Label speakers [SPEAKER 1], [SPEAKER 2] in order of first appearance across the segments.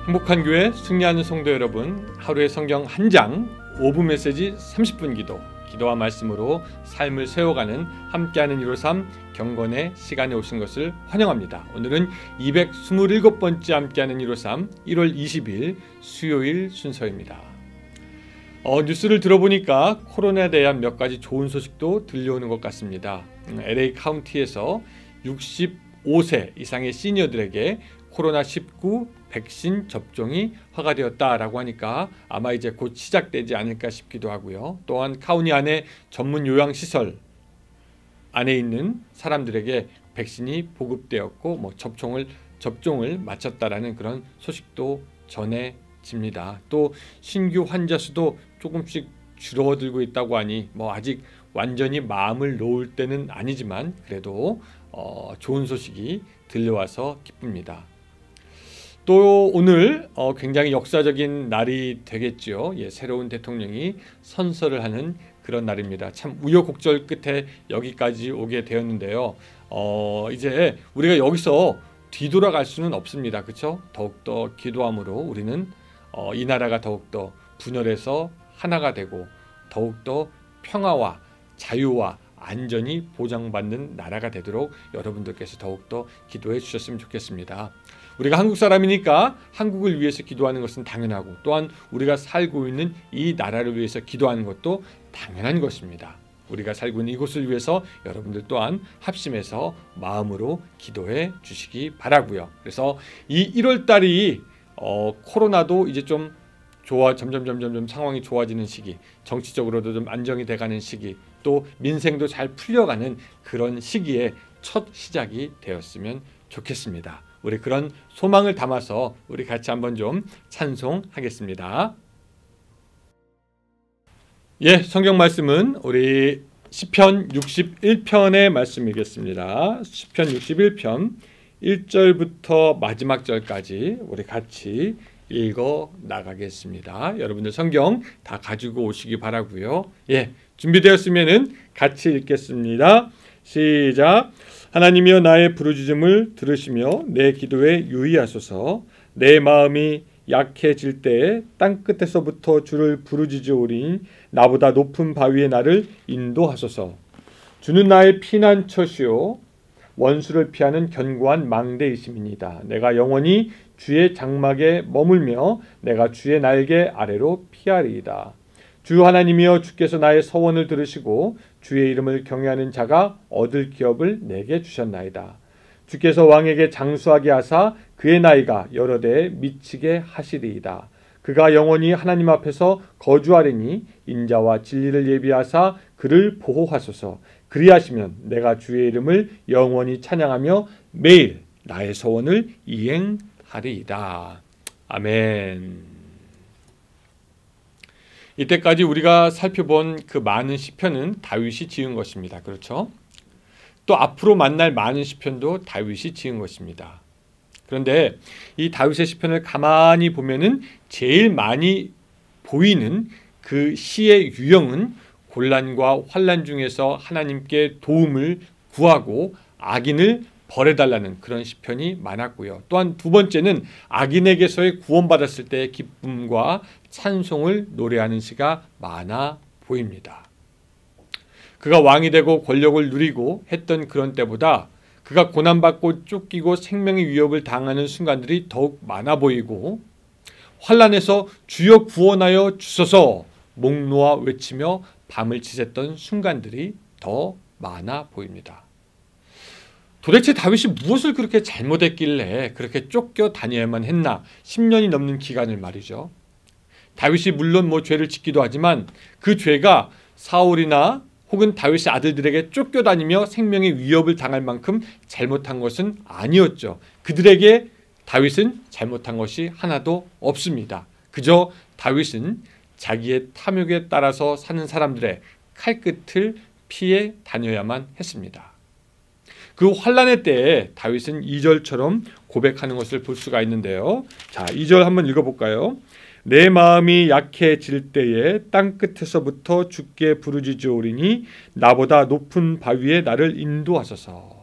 [SPEAKER 1] 행복한 교회 승리하는 성도 여러분, 하루의 성경 한 장, 5분 메시지 30분 기도, 기도와 말씀으로 삶을 세워가는 함께하는 153 경건의 시간에 오신 것을 환영합니다. 오늘은 227번째 함께하는 153 1월 20일 수요일 순서입니다. 뉴스를 들어보니까 코로나에 대한 몇 가지 좋은 소식도 들려오는 것 같습니다. LA 카운티에서 65세 이상의 시니어들에게 코로나19 백신 접종이 허가되었다라고 하니까 아마 이제 곧 시작되지 않을까 싶기도 하고요. 또한 카운티 안에 전문 요양시설 안에 있는 사람들에게 백신이 보급되었고 접종을 마쳤다라는 그런 소식도 전해집니다. 또 신규 환자 수도 조금씩 줄어들고 있다고 하니 아직 완전히 마음을 놓을 때는 아니지만 그래도 좋은 소식이 들려와서 기쁩니다. 또 오늘 굉장히 역사적인 날이 되겠죠. 새로운 대통령이 선서를 하는 그런 날입니다. 참 우여곡절 끝에 여기까지 오게 되었는데요. 이제 우리가 여기서 뒤돌아갈 수는 없습니다. 그렇죠? 더욱더 기도함으로 우리는 이 나라가 더욱더 분열해서 하나가 되고 더욱더 평화와 자유와 안전이 보장받는 나라가 되도록 여러분들께서 더욱더 기도해 주셨으면 좋겠습니다. 우리가 한국 사람이니까 한국을 위해서 기도하는 것은 당연하고 또한 우리가 살고 있는 이 나라를 위해서 기도하는 것도 당연한 것입니다. 우리가 살고 있는 이곳을 위해서 여러분들 또한 합심해서 마음으로 기도해 주시기 바라고요. 그래서 이 1월 달이 코로나도 이제 좀 점점 상황이 좋아지는 시기, 정치적으로도 좀 안정이 돼가는 시기, 또 민생도 잘 풀려가는 그런 시기에 첫 시작이 되었으면 좋겠습니다. 우리 그런 소망을 담아서 우리 같이 한번 좀 찬송하겠습니다. 성경 말씀은 우리 시편 61편의 말씀이겠습니다. 시편 61편 1절부터 마지막 절까지 우리 같이 읽어 나가겠습니다. 여러분들 성경 다 가지고 오시기 바라고요. 준비되었으면은 같이 읽겠습니다. 시작. 하나님이여 나의 부르짖음을 들으시며 내 기도에 유의하소서. 내 마음이 약해질 때에 땅끝에서부터 주를 부르짖으오리니 나보다 높은 바위에 나를 인도하소서. 주는 나의 피난처시요 원수를 피하는 견고한 망대이심이니이다. 내가 영원히 주의 장막에 머물며 내가 주의 날개 아래로 피하리이다. 주 하나님이여 주께서 나의 서원을 들으시고 주의 이름을 경외하는 자가 얻을 기업을 내게 주셨나이다. 주께서 왕에게 장수하게 하사 그의 나이가 여러 대에 미치게 하시리이다. 그가 영원히 하나님 앞에서 거주하리니 인자와 진리를 예비하사 그를 보호하소서. 그리하시면 내가 주의 이름을 영원히 찬양하며 매일 나의 소원을 이행하리이다. 아멘. 이때까지 우리가 살펴본 그 많은 시편은 다윗이 지은 것입니다. 그렇죠? 또 앞으로 만날 많은 시편도 다윗이 지은 것입니다. 그런데 이 다윗의 시편을 가만히 보면은 제일 많이 보이는 그 시의 유형은 곤란과 환난 중에서 하나님께 도움을 구하고 악인을 벌해달라는 그런 시편이 많았고요. 또한 두 번째는 악인에게서의 구원받았을 때의 기쁨과 찬송을 노래하는 시가 많아 보입니다. 그가 왕이 되고 권력을 누리고 했던 그런 때보다 그가 고난받고 쫓기고 생명의 위협을 당하는 순간들이 더욱 많아 보이고 환난에서 주여 구원하여 주소서 목 놓아 외치며 밤을 지샜던 순간들이 더 많아 보입니다. 도대체 다윗이 무엇을 그렇게 잘못했길래 그렇게 쫓겨다녀야만 했나? 10년이 넘는 기간을 말이죠. 다윗이 물론 죄를 짓기도 하지만 그 죄가 사울이나 혹은 다윗의 아들들에게 쫓겨다니며 생명의 위협을 당할 만큼 잘못한 것은 아니었죠. 그들에게 다윗은 잘못한 것이 하나도 없습니다. 그저 다윗은 자기의 탐욕에 따라서 사는 사람들의 칼끝을 피해 다녀야만 했습니다. 그 환난의 때에 다윗은 2절처럼 고백하는 것을 볼 수가 있는데요. 자, 2절 한번 읽어볼까요? 내 마음이 약해질 때에 땅끝에서부터 주께 부르짖으오리니 나보다 높은 바위에 나를 인도하소서.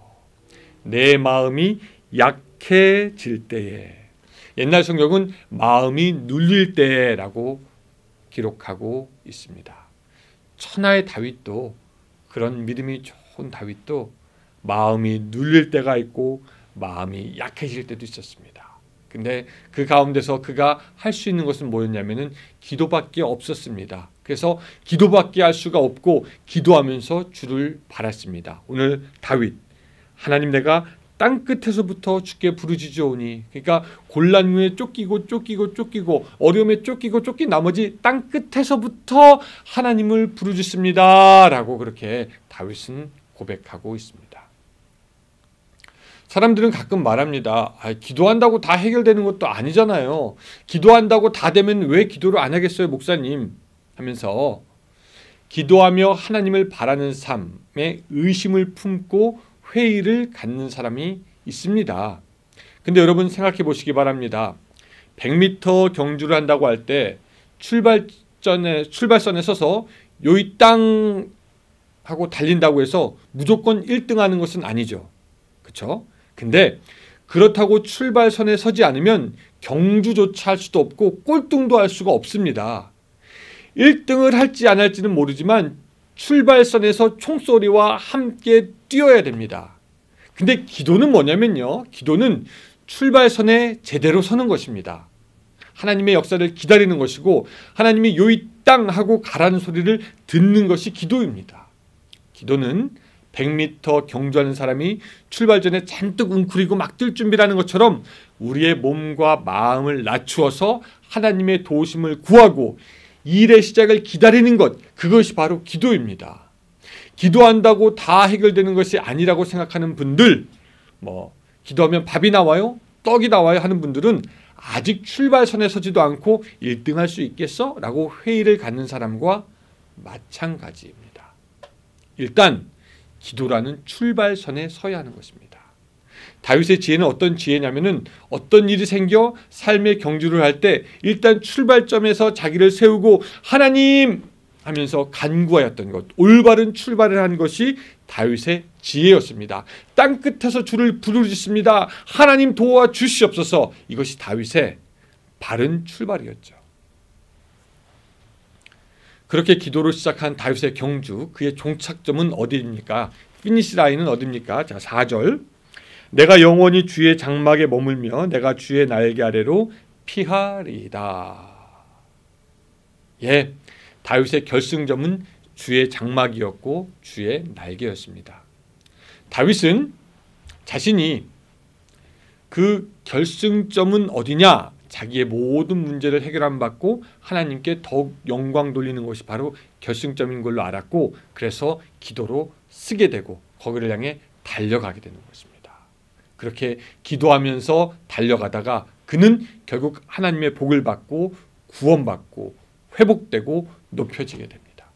[SPEAKER 1] 내 마음이 약해질 때에 옛날 성경은 마음이 눌릴 때라고 기록하고 있습니다. 천하의 다윗도, 그런 믿음이 좋은 다윗도 마음이 눌릴 때가 있고 마음이 약해질 때도 있었습니다. 근데 그 가운데서 그가 할 수 있는 것은 뭐였냐면은 기도밖에 없었습니다. 그래서 기도밖에 할 수가 없고 기도하면서 주를 바랐습니다. 오늘 다윗, 하나님 내가 땅 끝에서부터 주께 부르짖으오니, 그러니까 곤란 후에 쫓기고 어려움에 쫓긴 나머지 땅 끝에서부터 하나님을 부르짖습니다 라고 그렇게 다윗은 고백하고 있습니다. 사람들은 가끔 말합니다. 기도한다고 다 해결되는 것도 아니잖아요. 기도한다고 다 되면 왜 기도를 안 하겠어요, 목사님? 하면서 기도하며 하나님을 바라는 삶에 의심을 품고 회의를 갖는 사람이 있습니다. 근데 여러분 생각해 보시기 바랍니다. 100m 경주를 한다고 할 때 출발선에 서서 요이 땅 하고 달린다고 해서 무조건 1등 하는 것은 아니죠. 그렇죠? 근데 그렇다고 출발선에 서지 않으면 경주조차 할 수도 없고 꼴등도 할 수가 없습니다. 1등을 할지 안 할지는 모르지만 출발선에서 총소리와 함께 뛰어야 됩니다. 근데 기도는 뭐냐면요, 기도는 출발선에 제대로 서는 것입니다. 하나님의 역사를 기다리는 것이고 하나님이 요이 땅 하고 가라는 소리를 듣는 것이 기도입니다. 기도는 100m 경주하는 사람이 출발 전에 잔뜩 웅크리고 막 뛸 준비라는 것처럼 우리의 몸과 마음을 낮추어서 하나님의 도우심을 구하고 일의 시작을 기다리는 것, 그것이 바로 기도입니다. 기도한다고 다 해결되는 것이 아니라고 생각하는 분들, 기도하면 밥이 나와요? 떡이 나와요? 하는 분들은 아직 출발선에 서지도 않고 1등 할 수 있겠어? 라고 회의를 갖는 사람과 마찬가지입니다. 일단 기도라는 출발선에 서야 하는 것입니다. 다윗의 지혜는 어떤 지혜냐면은 어떤 일이 생겨 삶의 경주를 할 때 일단 출발점에서 자기를 세우고 하나님 하면서 간구하였던 것, 올바른 출발을 한 것이 다윗의 지혜였습니다. 땅 끝에서 주를 부르짖습니다. 하나님 도와 주시옵소서. 이것이 다윗의 바른 출발이었죠. 그렇게 기도를 시작한 다윗의 경주, 그의 종착점은 어디입니까? 피니시 라인은 어디입니까? 자, 4절. 내가 영원히 주의 장막에 머물며 내가 주의 날개 아래로 피하리이다. 예, 다윗의 결승점은 주의 장막이었고 주의 날개였습니다. 다윗은 자신이 그 결승점은 어디냐? 자기의 모든 문제를 해결함 받고 하나님께 더욱 영광 돌리는 것이 바로 결승점인 걸로 알았고, 그래서 기도로 쓰게 되고 거기를 향해 달려가게 되는 것입니다. 그렇게 기도하면서 달려가다가 그는 결국 하나님의 복을 받고 구원받고 회복되고 높여지게 됩니다.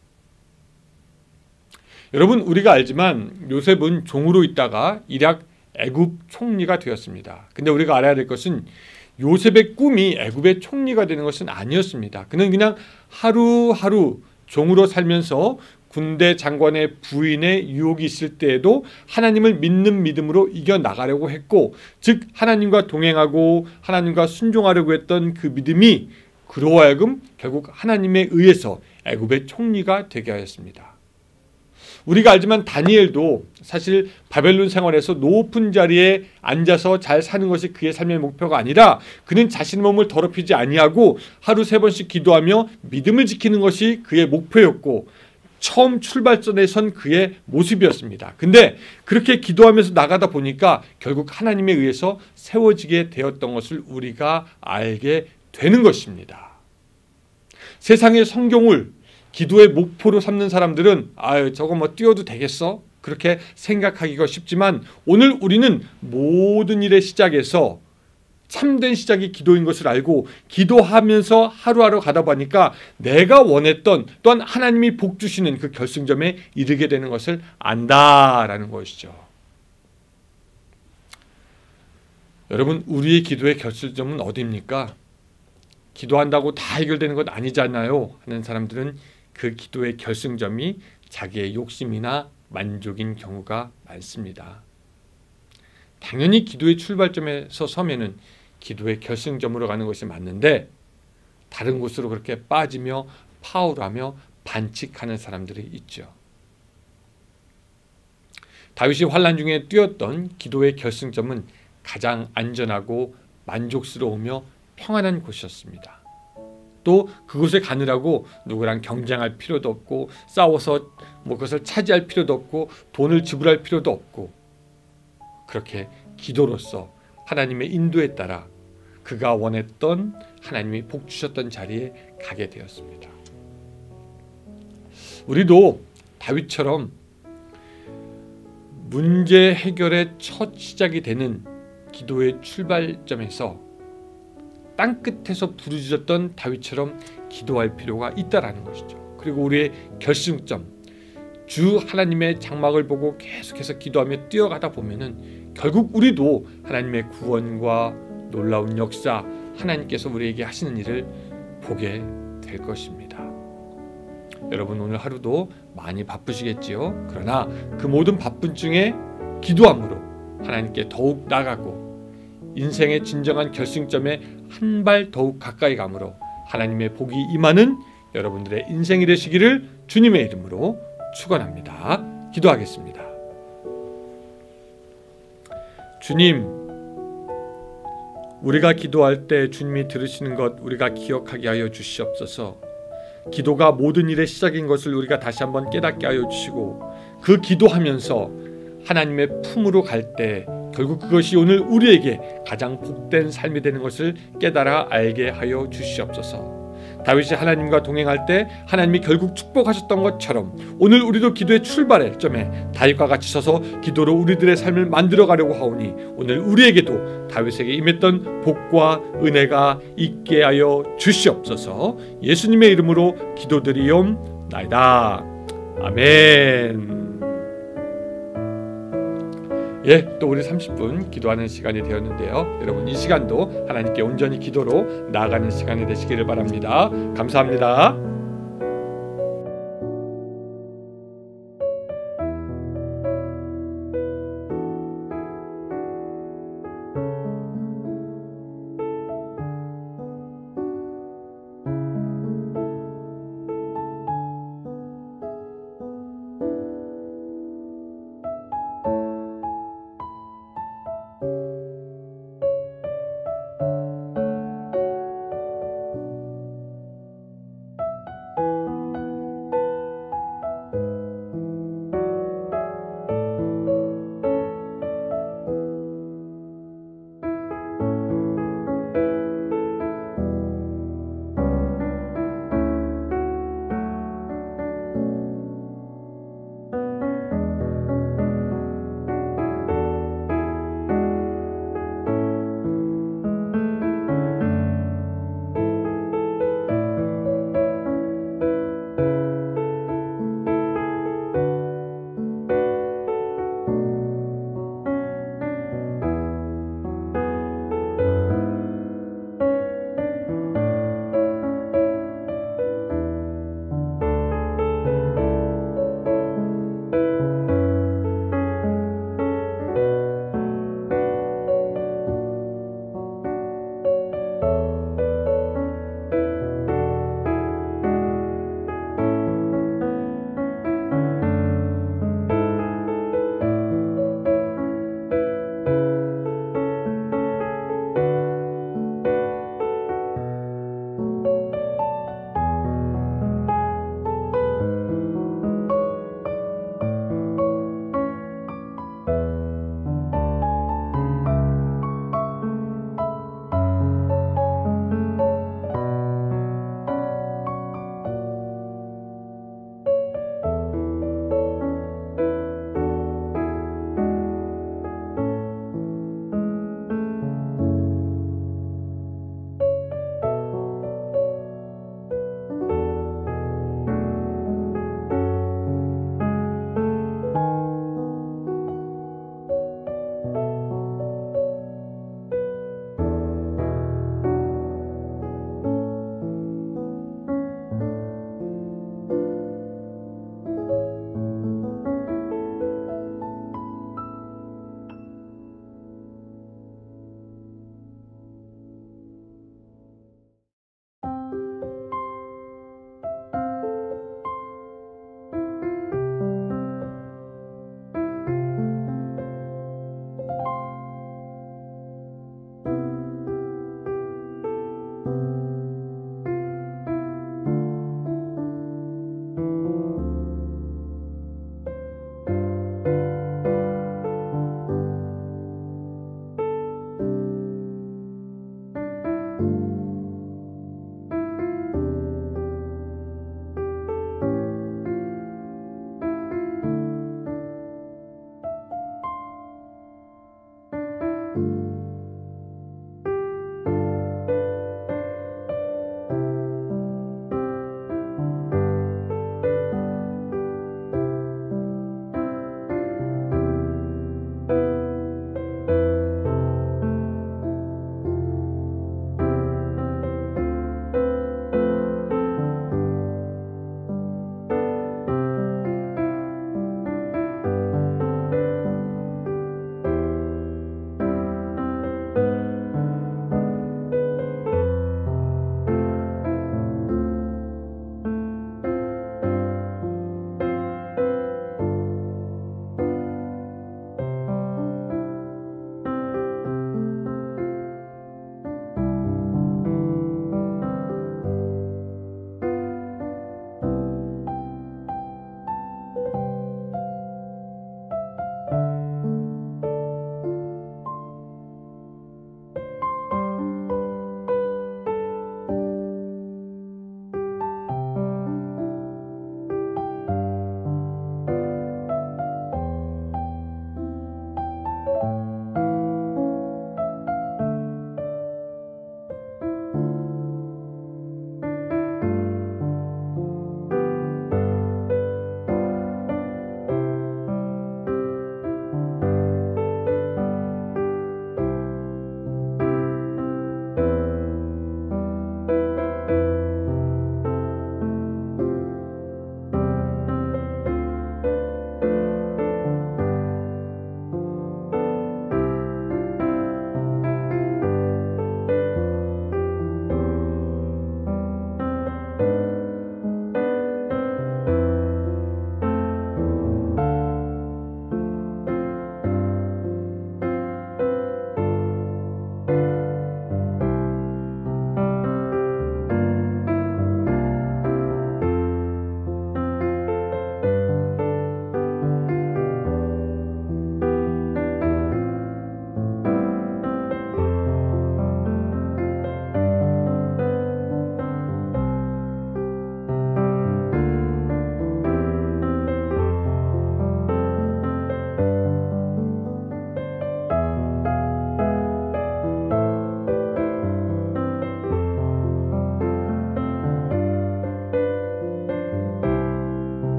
[SPEAKER 1] 여러분, 우리가 알지만 요셉은 종으로 있다가 일약 애굽 총리가 되었습니다. 근데 우리가 알아야 될 것은 요셉의 꿈이 애굽의 총리가 되는 것은 아니었습니다. 그는 그냥 하루하루 종으로 살면서 군대 장관의 부인의 유혹이 있을 때에도 하나님을 믿는 믿음으로 이겨나가려고 했고, 즉 하나님과 동행하고 하나님과 순종하려고 했던 그 믿음이 그로 하여금 결국 하나님에 의해서 애굽의 총리가 되게 하였습니다. 우리가 알지만 다니엘도 사실 바벨론 생활에서 높은 자리에 앉아서 잘 사는 것이 그의 삶의 목표가 아니라 그는 자신의 몸을 더럽히지 아니하고 하루 3번씩 기도하며 믿음을 지키는 것이 그의 목표였고 처음 출발선에 선 그의 모습이었습니다. 근데 그렇게 기도하면서 나가다 보니까 결국 하나님에 의해서 세워지게 되었던 것을 우리가 알게 되는 것입니다. 세상의 성경을 기도의 목표로 삼는 사람들은 저거 뛰어도 되겠어? 그렇게 생각하기가 쉽지만 오늘 우리는 모든 일의 시작에서 참된 시작이 기도인 것을 알고 기도하면서 하루하루 가다 보니까 내가 원했던, 또한 하나님이 복 주시는 그 결승점에 이르게 되는 것을 안다라는 것이죠. 여러분, 우리의 기도의 결승점은 어디입니까? 기도한다고 다 해결되는 것 아니잖아요 하는 사람들은 그 기도의 결승점이 자기의 욕심이나 만족인 경우가 많습니다. 당연히 기도의 출발점에서 서면은 기도의 결승점으로 가는 것이 맞는데 다른 곳으로 그렇게 빠지며 파울하며 반칙하는 사람들이 있죠. 다윗이 환난 중에 뛰었던 기도의 결승점은 가장 안전하고 만족스러우며 평안한 곳이었습니다. 또 그곳에 가느라고 누구랑 경쟁할 필요도 없고 싸워서 그것을 차지할 필요도 없고 돈을 지불할 필요도 없고 그렇게 기도로서 하나님의 인도에 따라 그가 원했던 하나님이 복 주셨던 자리에 가게 되었습니다. 우리도 다윗처럼 문제 해결의 첫 시작이 되는 기도의 출발점에서 땅끝에서 부르짖었던 다윗처럼 기도할 필요가 있다라는 것이죠. 그리고 우리의 결승점, 주 하나님의 장막을 보고 계속해서 기도하며 뛰어가다 보면은 결국 우리도 하나님의 구원과 놀라운 역사, 하나님께서 우리에게 하시는 일을 보게 될 것입니다. 여러분 오늘 하루도 많이 바쁘시겠지요. 그러나 그 모든 바쁜 중에 기도함으로 하나님께 더욱 나가고 인생의 진정한 결승점에 한 발 더욱 가까이 감으로 하나님의 복이 임하는 여러분들의 인생이 되시기를 주님의 이름으로 축원합니다. 기도하겠습니다. 주님, 우리가 기도할 때 주님이 들으시는 것 우리가 기억하게 하여 주시옵소서. 기도가 모든 일의 시작인 것을 우리가 다시 한번 깨닫게 하여 주시고 그 기도하면서 하나님의 품으로 갈 때 결국 그것이 오늘 우리에게 가장 복된 삶이 되는 것을 깨달아 알게 하여 주시옵소서. 다윗이 하나님과 동행할 때 하나님이 결국 축복하셨던 것처럼 오늘 우리도 기도의 출발의 점에 다윗과 같이 서서 기도로 우리들의 삶을 만들어 가려고 하오니 오늘 우리에게도 다윗에게 임했던 복과 은혜가 있게 하여 주시옵소서. 예수님의 이름으로 기도드리옵나이다. 아멘. 또 우리 30분 기도하는 시간이 되었는데요. 여러분 이 시간도 하나님께 온전히 기도로 나아가는 시간이 되시기를 바랍니다. 감사합니다.